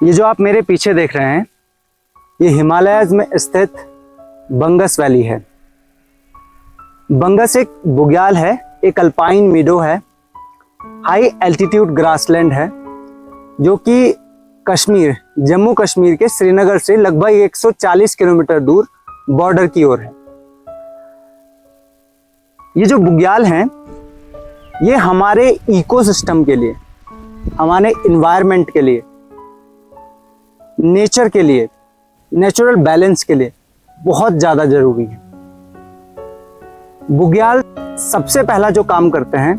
ये जो आप मेरे पीछे देख रहे हैं, ये हिमालयाज में स्थित बंगस वैली है। बंगस एक बुग्याल है, एक अल्पाइन मीडो है, हाई एल्टीट्यूड ग्रासलैंड है, जो कि कश्मीर, जम्मू कश्मीर के श्रीनगर से लगभग 140 किलोमीटर दूर बॉर्डर की ओर है। ये जो बुग्याल हैं, ये हमारे इकोसिस्टम के लिए, हमारे इन्वायरमेंट के लिए, नेचर के लिए, नेचुरल बैलेंस के लिए बहुत ज़्यादा जरूरी है। बुग्याल सबसे पहला जो काम करते हैं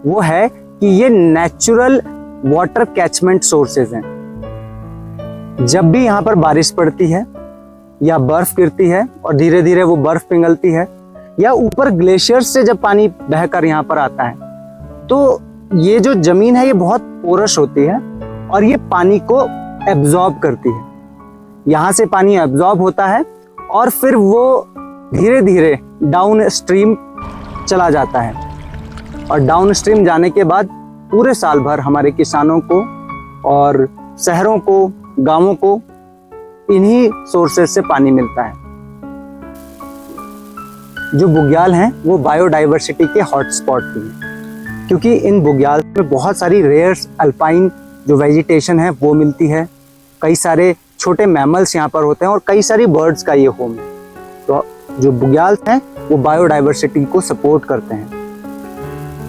वो है कि ये नेचुरल वाटर कैचमेंट सोर्सेज हैं। जब भी यहाँ पर बारिश पड़ती है या बर्फ गिरती है और धीरे धीरे वो बर्फ पिघलती है, या ऊपर ग्लेशियर से जब पानी बहकर यहाँ पर आता है, तो ये जो जमीन है ये बहुत पोरस होती है और ये पानी को एब्जॉर्ब करती है। यहाँ से पानी एब्जॉर्ब होता है और फिर वो धीरे धीरे डाउन स्ट्रीम चला जाता है, और डाउन स्ट्रीम जाने के बाद पूरे साल भर हमारे किसानों को और शहरों को, गांवों को इन्हीं सोर्सेज से पानी मिलता है। जो बुग्याल हैं वो बायोडाइवर्सिटी के हॉटस्पॉट भी हैं, क्योंकि इन बुग्याल में बहुत सारी रेयर अल्पाइन जो वेजिटेशन है वो मिलती है। कई सारे छोटे मैमल्स यहाँ पर होते हैं और कई सारी बर्ड्स का ये होम है। तो जो बुग्याल हैं वो बायोडाइवर्सिटी को सपोर्ट करते हैं।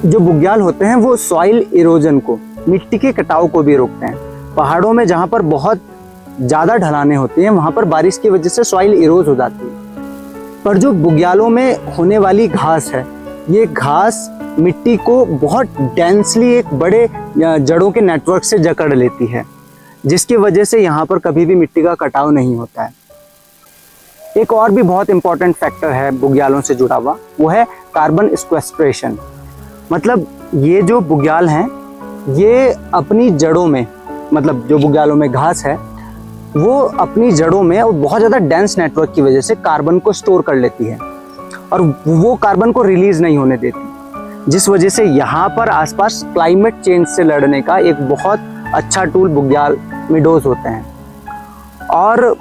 जो बुग्याल होते हैं वो सॉइल इरोजन को, मिट्टी के कटाव को भी रोकते हैं। पहाड़ों में जहाँ पर बहुत ज़्यादा ढलानें होती हैं वहाँ पर बारिश की वजह से सॉइल इरोज हो जाती है। पर जो बुग्यालों में होने वाली घास है, ये घास मिट्टी को बहुत डेंसली एक बड़े जड़ों के नेटवर्क से जकड़ लेती है, जिसकी वजह से यहाँ पर कभी भी मिट्टी का कटाव नहीं होता है। एक और भी बहुत इंपॉर्टेंट फैक्टर है बुग्यालों से जुड़ा हुआ, वो है कार्बन सिक्वेस्ट्रेशन। मतलब ये जो बुग्याल हैं ये अपनी जड़ों में, मतलब जो बुग्यालों में घास है वो अपनी जड़ों में और बहुत ज़्यादा डेंस नेटवर्क की वजह से कार्बन को स्टोर कर लेती है और वो कार्बन को रिलीज नहीं होने देती, जिस वजह से यहाँ पर आसपास क्लाइमेट चेंज से लड़ने का एक बहुत अच्छा टूल बुग्याल मीडोज होते हैं। और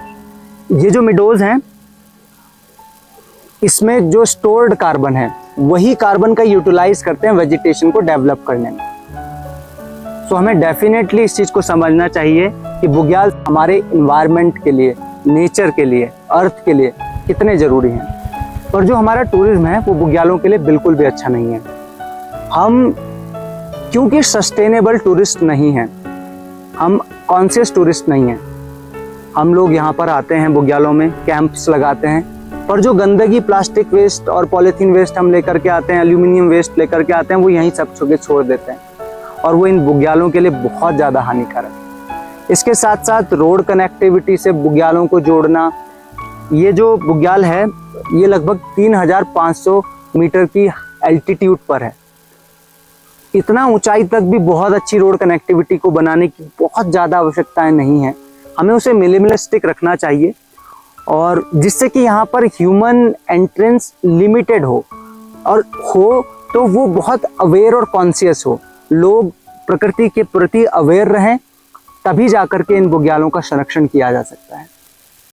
ये जो मीडोज हैं इसमें जो स्टोर्ड कार्बन है वही कार्बन का यूटिलाइज करते हैं वेजिटेशन को डेवलप करने में। तो हमें डेफिनेटली इस चीज़ को समझना चाहिए कि बुग्याल हमारे इन्वायरमेंट के लिए, नेचर के लिए, अर्थ के लिए कितने ज़रूरी हैं। पर जो हमारा टूरिज्म है वो बुग्यालों के लिए बिल्कुल भी अच्छा नहीं है। हम क्योंकि सस्टेनेबल टूरिस्ट नहीं हैं, हम कॉन्शियस टूरिस्ट नहीं हैं। हम लोग यहाँ पर आते हैं, बुग्यालों में कैंप्स लगाते हैं, पर जो गंदगी, प्लास्टिक वेस्ट और पॉलीथीन वेस्ट हम लेकर के आते हैं, एल्यूमिनियम वेस्ट लेकर के आते हैं, वो यहीं सब छोड़ देते हैं और वो इन बुग्यालों के लिए बहुत ज़्यादा हानिकारक है। इसके साथ साथ रोड कनेक्टिविटी से बुग्यालों को जोड़ना, ये जो बुग्याल है ये लगभग 3500 मीटर की एल्टीट्यूड पर है। इतना ऊंचाई तक भी बहुत अच्छी रोड कनेक्टिविटी को बनाने की बहुत ज़्यादा आवश्यकताएं नहीं है। हमें उसे मिनिमलिस्टिक रखना चाहिए और जिससे कि यहाँ पर ह्यूमन एंट्रेंस लिमिटेड हो, और हो तो वो बहुत अवेयर और कॉन्शियस हो। लोग प्रकृति के प्रति अवेयर रहें, तभी जाकर के इन बुग्यालों का संरक्षण किया जा सकता है।